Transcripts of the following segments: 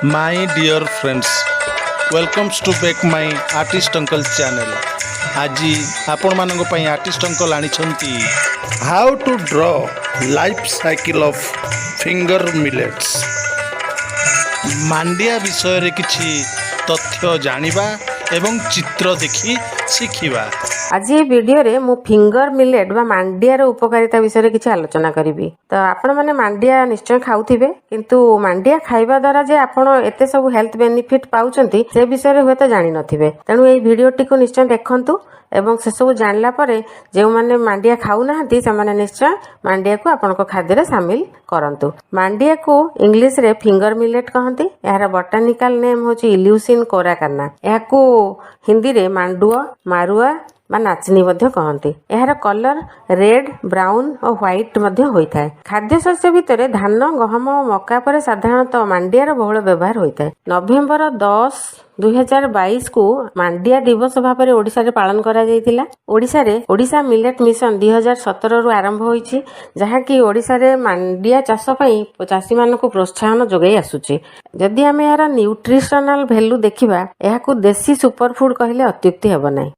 My dear friends, welcomes to back my artist uncle channel. ଆଜି ଆପଣମାନଙ୍କ ପାଇଁ artist uncle ଆଣିଛନ୍ତି how to draw life cycle of finger millets. ମାଣ୍ଡିଆ ବିଷୟରେ କିଛି ତଥ୍ୟ ଜାଣିବା ଏବଂ ଚିତ୍ର ଦେଖି ଶିଖିବା। आज ये वीडियो रे मु फिंगर मिलेट बा मांडिया उपकारिता विषय किसी आलोचना करी। तो आपण मैंने मांडिया निश्चय खाऊथिबे, किंतु मांडिया खाइबा द्वारा जे आपण एते सब हेल्थ बेनिफिट पाउचंती से विषय हुए तो जानि नथिबे। तेणु एई वीडियोटी को निश्चय देखंतु एवं से सब जानला परे जो माने मांडिया खाऊ नाहंती से माने निश्चय मांडिया को आपनको खाद्य रे शामिल करंतु। मांडिया को इंग्लिश रे फिंगर मिलेट कहंती। यार बोटानिकल नेम होची इल्यूसिन कोराकाना। याकू हिंदी रे मांडुआ मारुआ बा नाचनी मध्य कहते। यार कलर रेड ब्राउन और व्हाइट मध्य होता है। खाद्य शस्य भितर धान गहम और मका पर साधारणतः मांडियार बहुल व्यवहार होता है। नवेम्बर 10, 2022 को मांडिया दिवस भाव में ओडिशा रे पालन करा जायतिला। ओडिशा रे ओडिशा मिलेट मिशन 2017 रु आरंभ होईछि, जहा कि ओडिशा रे मांडिया चाष पई चाषी मानकु प्रोत्साहन जोगाई आसुछि। जदि आमे यार न्यूट्रिशनल वैल्यू देखिबा, एहाकु देसी सुपर फूड कहले अत्युक्ति हेबो नै।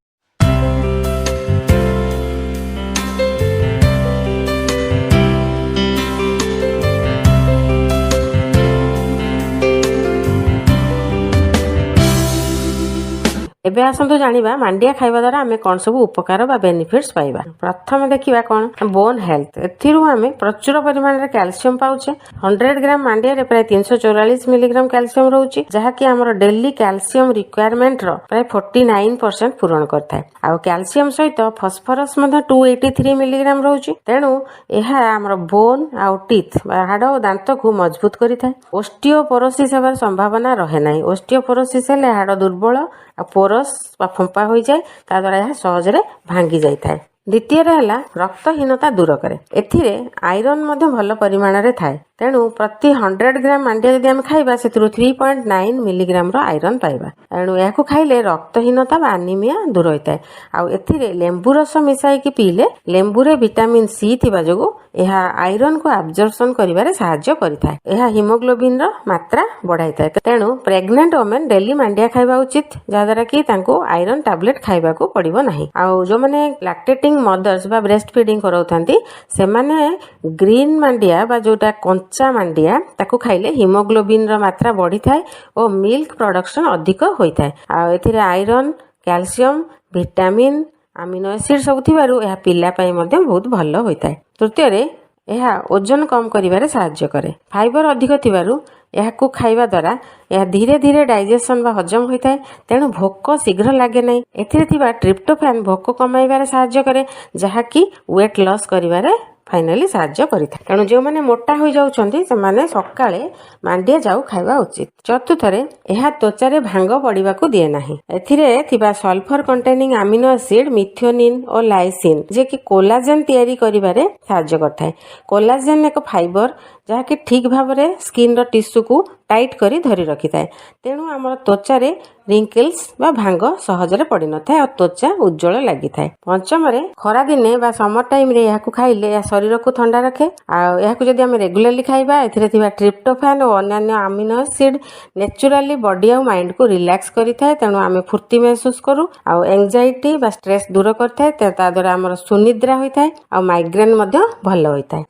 एबे आसंतु जानिबा मांडिया खाइबा द्वारा आमे कोन सब उपकार बा बेनिफिट्स पाइबा। प्रथम देखिबा कोन बोन हेल्थ। एथिरु आमे प्रचुर परिमाण रे कैल्शियम पाउचे। 100 ग्राम मांडिया रे प्राय 344 मिलीग्राम कैल्शियम रहउची, जहा कि हमर डेली कैल्शियम रिक्वायरमेंट रो प्राय 49% पूरण करथाय। आ कैल्शियम सहित फास्फोरस मध्ये 283 मिलीग्राम रहउची। तेनु एहा हमर बोन आ टीथ बा हाड ओ दांत को मजबूत करिथाय। ओस्टियोपोरोसिस हेबार संभावना रहे नाही। ओस्टियोपोरोसिस हेले हाड दुर्बल आ पोरस बा फंपा हो जाए, ता द्वारा यह सहजरे भांगी जाई थाए। द्वितीय है रक्तहीनता दूर करे। एथिरे आयरन मध्य भल परिमाण रे थाए। तेणु प्रति 100 ग्राम मांडिया यदि आम खाइबा सेतिरु 3.9 मिलीग्राम रो आयरन पाइबा। तेणु याकु खाइले रक्तहीनता बा एनीमिया दूर होइताय। आ एथिरे लेंबू रस मिसाई कि पीले लेंबू रे विटामिन सी थिबा जोगु यह आयरन को एब्जॉर्प्शन करिबारे सहायता करिथाय। यह हिमोग्लोबिन रो मात्रा बढ़ाइथाय। तेणु प्रेग्नेंट वुमेन डेली मांडिया खाइबा उचित, जा द्वारा कि तांको आयरन टैबलेट खाइबा को पड़िबो नाही। आ जो माने लैक्टेटिंग मदर्स बा ब्रेस्ट फीडिंग करौथांती से माने ग्रीन मांडिया बा जोटा कंचा मांडिया ताकू खाइले हिमोग्लोबिन रो मात्रा बढ़ी थाए और मिल्क प्रोडक्शन अधिक होई थाए। आ एथिरे iron calcium vitamin amino acid सब थिबारु यह पिल्ला पई मध्ये बहुत भलो होई थाए। तृतीय रे यह ओजन कम करिबारे सहायता करे। फाइबर अधिक थिबारु याकू खाइबा द्वारा यह धीरे धीरे डाइजेशन बा हजम होता है। तेणु भोक शीघ्र लगे नहीं। एथिरे थिबा ट्रिप्टोफैन भोक कमाइबारे सहायता करे, जहा कि वेट लॉस करिबारे फाइनाली सहायता करिथा। तेणु जो माने मोटा हो जाउछंती से माने सकाळे मांडिया जाऊ खाइबा उचित। चतुर्थ रे यह त्वचा रे भांग पड़िबा को दिए नाही। एथिरे थिबा sulphur containing amino acid methionine और लाइसिन जे कि कोलाजेन तयारी करिबारे सहायता करथाय। कोलाजेन एक फाइबर जहा कि ठीक भाव रे स्किन रो टिश्यू को टाइट करी धरी रखी थाए। तेणु हमर त्वचा रे रिंकल्स बा भांग सहजरे पड़ी न थाए और त्वचा उज्जवल लागि थाए। पंचम रे खरा दिने बा समर टाइम रे याकू खाइले या शरीर को ठंडा रखे। आ याकू जदी हम रेगुलरली खाइबा एथिरे थिबा ट्रिप्टोफैन और अन्य अमीनो एसिड नेचुरली बॉडी और माइंड को रिलैक्स करि थाए। तेणु आमे फुर्ती महसूस करू आ एंजाइटी बा स्ट्रेस दूर करथाए। ता द्वारा हमर सुनिद्रा होई थाए आ माइग्रेन मध्य भलो होई थाए।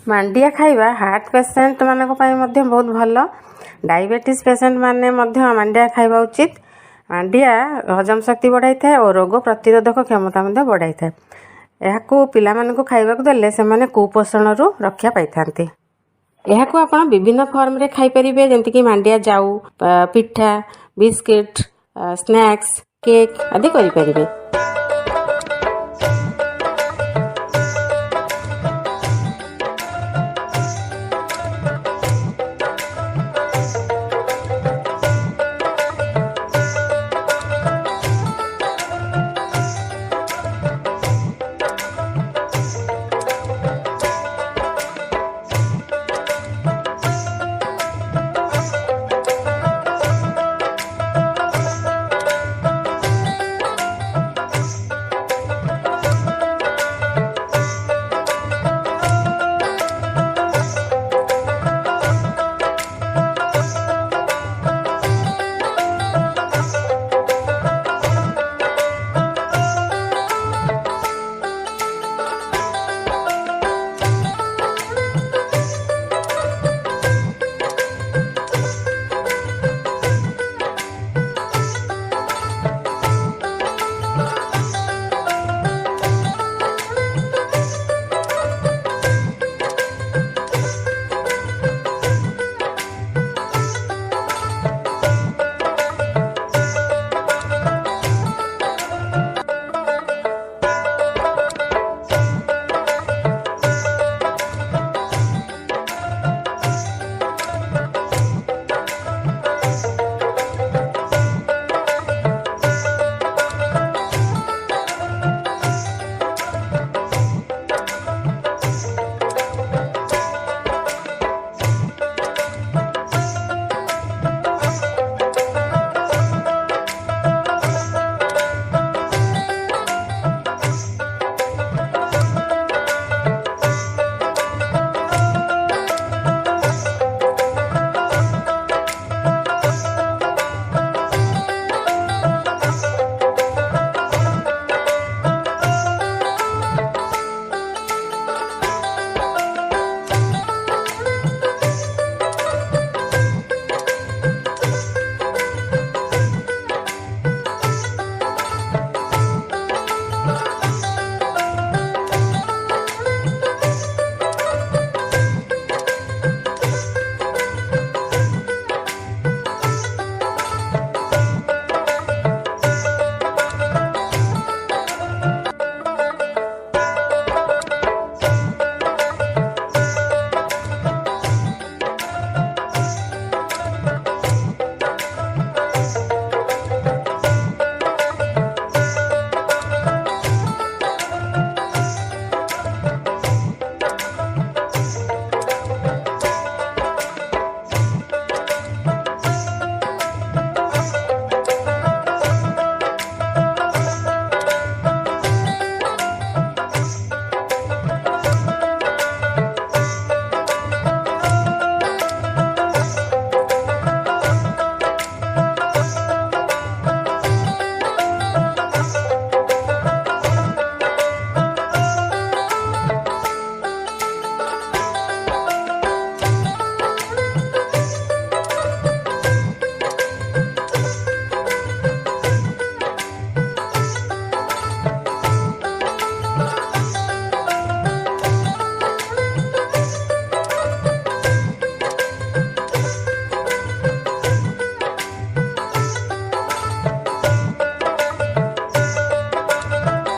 मांडिया खाइबा हार्ट पेशेंट मानक पई मध्य बहुत भलो। डायबिटीज पेशेंट माने मध्य मांडिया खाइबा उचित। मांडिया हजम शक्ति बढ़ाई थाए और रोग प्रतिरोधक क्षमता मध्य बढ़ाई थाए। याकू पिला मानकु खाइबा को देले से माने कुपोषण रु रक्षा पाई थांते। याकू आपण विभिन्न फॉर्म रे खाइ परिबे, जेंति कि मांडिया जाऊ पिठा बिस्किट स्नैक्स केक आदि करि परिबे।